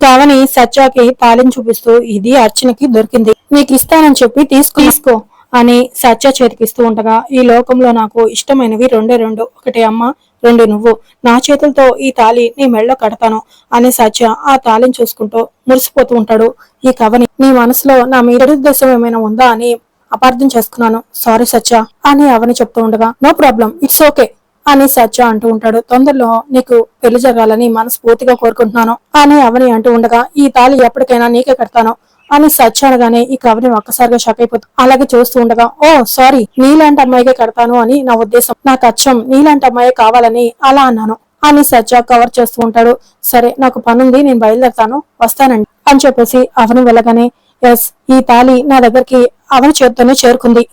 కావని సత్యాకి తాళిని చూపిస్తూ ఇది అర్చనకి దొరికింది, నీకు ఇస్తానని చెప్పి తీసుకో అని సత్య చేతికిస్తూ ఉండగా, ఈ లోకంలో నాకు ఇష్టమైనవి రెండే రెండు, ఒకటి అమ్మ, రెండు నువ్వు. నా చేతులతో ఈ తాళి నీ మెళ్ళో కడతాను అని సత్య ఆ తాళిని చూసుకుంటూ మురిసిపోతూ ఉంటాడు. ఈ కవని నీ మనసులో నా మీద ఉద్దేశం ఏమైనా ఉందా అని అపార్థం చేసుకున్నాను, సారీ సత్య అని అవని చెప్తూ ఉండగా, నో ప్రాబ్లం, ఇట్స్ ఓకే అని సత్య అంటూ ఉంటాడు. తొందరలో నీకు పెళ్లి జరగాలని మనస్ఫూర్తిగా కోరుకుంటున్నాను అని అవని అంటూ ఉండగా, ఈ తాళి ఎప్పటికైనా నీకే కడతాను అని సత్య అనగానే ఈ కవని ఒక్కసారిగా షాక్ అయిపోతుంది. అలాగే చూస్తూ ఉండగా, ఓ సారీ, నీలాంటి అమ్మాయికే కడతాను అని నా ఉద్దేశం, నాకు అచ్చం నీలాంటి అమ్మాయి కావాలని అలా అన్నాను అని సత్య కవర్ చేస్తూ ఉంటాడు. సరే నాకు పనుంది, నేను బయలుదేరతాను, వస్తానండి అని చెప్పేసి అవని వెళ్ళగానే, ఎస్, ఈ తాళి నా దగ్గరికి అవని చేత్తోనే చేరుకుంది,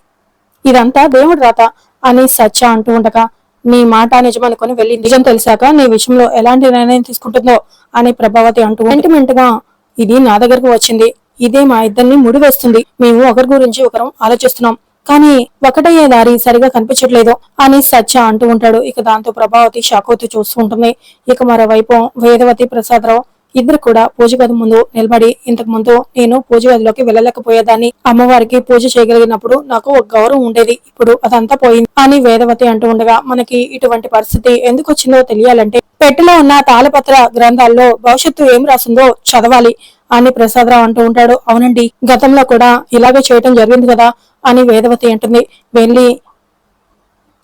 ఇదంతా దేవుడి రాత అని సత్య అంటూ ఉండగా, నీ మాట నిజమనుకుని వెళ్ళి నిజం తెలిసాక నీ విషయంలో ఎలాంటి నిర్ణయం తీసుకుంటుందో అని ప్రభావతి అంటూ సెంటిమెంట్ గా ఇది నా దగ్గరకు వచ్చింది, ఇదే మా ఇద్దరిని ముడివేస్తుంది, మేము ఒకరి గురించి ఒకరం ఆలోచిస్తున్నాం, కానీ ఒకటయ్యే దారి సరిగా కనిపించట్లేదు అని సత్య అంటూ ఉంటాడు. ఇక దాంతో ప్రభావతి షాక్ అవుతూ చూస్తూ ఉంటుంది. ఇక మరోవైపు వేదవతి, ప్రసాదరావు ఇద్దరు కూడా పూజ గది ముందు నిలబడి, ఇంతకు ముందు నేను పూజ గదిలోకి వెళ్ళలేకపోయేదాన్ని, అమ్మవారికి పూజ చేయగలిగినప్పుడు నాకు ఒక గౌరవం ఉండేది, ఇప్పుడు అదంతా పోయింది అని వేదవతి అంటూ ఉండగా, మనకి ఇటువంటి పరిస్థితి ఎందుకు వచ్చిందో తెలియాలంటే పెట్టెలో ఉన్న తాళపత్ర గ్రంథాల్లో భవిష్యత్తు ఏం రాసిందో చదవాలి అని ప్రసాదరావు అంటూ ఉంటాడు. అవునండి, గతంలో కూడా ఇలాగే చేయటం జరిగింది కదా అని వేదవతి అంటుంది. వెళ్ళి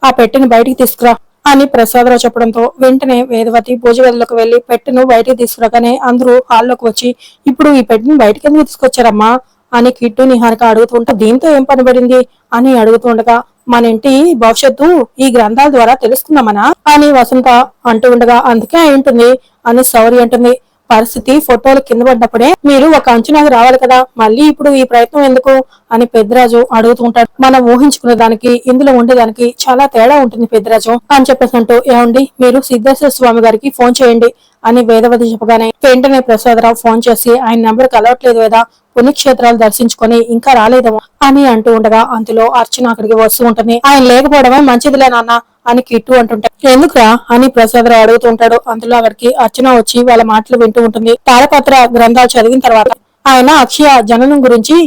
ఆ పెట్టెని బయటికి తీసుకురా అని ప్రసాదరావు చెప్పడంతో వెంటనే వేదవతి పూజ గదిలోకి వెళ్లి పెట్టెను బయటికి తీసుకురాగానే అందరూ హాల్లోకి వచ్చి, ఇప్పుడు ఈ పెట్టెను బయటికి ఎందుకు తీసుకొచ్చారమ్మా అని కిట్టు నిహారిక అడుగుతుంటే, దీంతో ఏం పనిపడింది అని అడుగుతుండగా, మన ఇంటి భవిష్యత్తు ఈ గ్రంథాల ద్వారా తెలుసుకుందామనా అని వసంత అంటూ ఉండగా, అందుకే అయి ఉంటుంది అని సౌరి అంటుంది. పరిస్థితి ఫోటోలు కింద పడ్డప్పుడే మీరు ఒక అంచనాకు రావాలి కదా, మళ్ళీ ఇప్పుడు ఈ ప్రయత్నం ఎందుకు అని పెద్దరాజు అడుగుతూ ఉంటాడు. మనం ఊహించుకునే దానికి ఇందులో ఉండేదానికి చాలా తేడా ఉంటుంది పెద్దరాజు అని చెప్పేసి అంటూ, ఏమండి మీరు సిద్ధేశ్వర స్వామి గారికి ఫోన్ చేయండి అని వేదవతి చెప్పగానే వెంటనే ప్రసాదరావు ఫోన్ చేసి, ఆయన నెంబర్ కలవట్లేదు కదా, పుణ్యక్షేత్రాలు దర్శించుకొని ఇంకా రాలేదేమో అని అంటూ ఉండగా, అందులో అర్చన అక్కడికి వస్తూ ఉంటుంది. ఆయన లేకపోవడమే మంచిదిలే నాన్న అని కిట్టు అంటుంటే, ఎందుకురా అని ప్రసాదరావు అడుగుతూ ఉంటాడు. అందులో అక్కడికి అర్చన వచ్చి వాళ్ళ మాటలు వింటూ ఉంటుంది. తాళపత్ర గ్రంథాలు చదివిన తర్వాత ఆయన అక్షయ జననం గురించి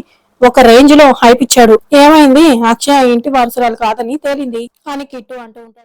ఒక రేంజ్ లో హైప్ ఇచ్చాడు, ఏమైంది, అక్షయ ఇంటి వారసురాలు కాదని తేలింది అని కిట్టు అంటూ ఉంటాడు.